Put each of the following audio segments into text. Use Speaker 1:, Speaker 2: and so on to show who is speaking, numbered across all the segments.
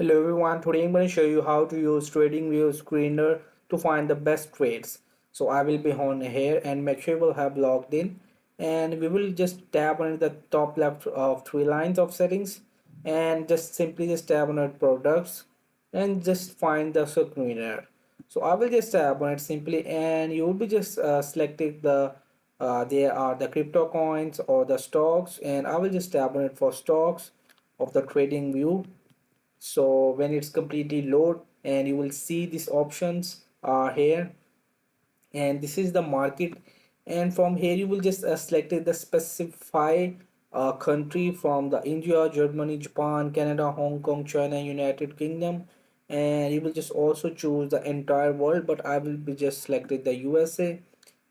Speaker 1: Hello everyone, today I'm going to show you how to use TradingView Screener to find the best trades. So I will be on here and make sure you will have logged in, and we will just tap on the top left of three lines of settings and just simply just tap on it products and just find the screener. So I will just tap on it simply and you will be just selecting there are the crypto coins or the stocks, and I will just tap on it for stocks of the TradingView. So when it's completely load, and you will see these options are here, and this is the market, and from here you will just select the specify country from the India, Germany, Japan, Canada, Hong Kong, China, United Kingdom, and you will just also choose the entire world, but I will be just selected the USA.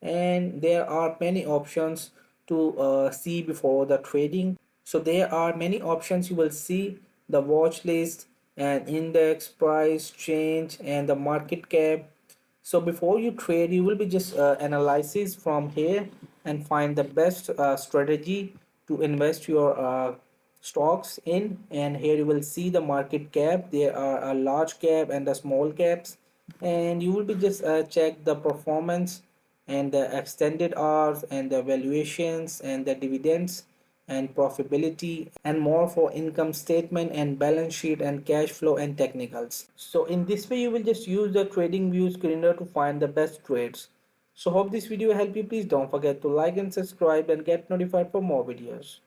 Speaker 1: And there are many options to see before the trading. So there are many options. You will see the watch list and index, price change, and the market cap. So before you trade, you will be just analysis from here and find the best strategy to invest your stocks in. And here you will see the market cap. There are a large cap and the small caps, and you will be just check the performance and the extended hours and the valuations and the dividends and profitability and more for income statement and balance sheet and cash flow and technicals. So in this way you will just use the TradingView Screener to find the best trades. So hope this video helped you. Please don't forget to like and subscribe and get notified for more videos.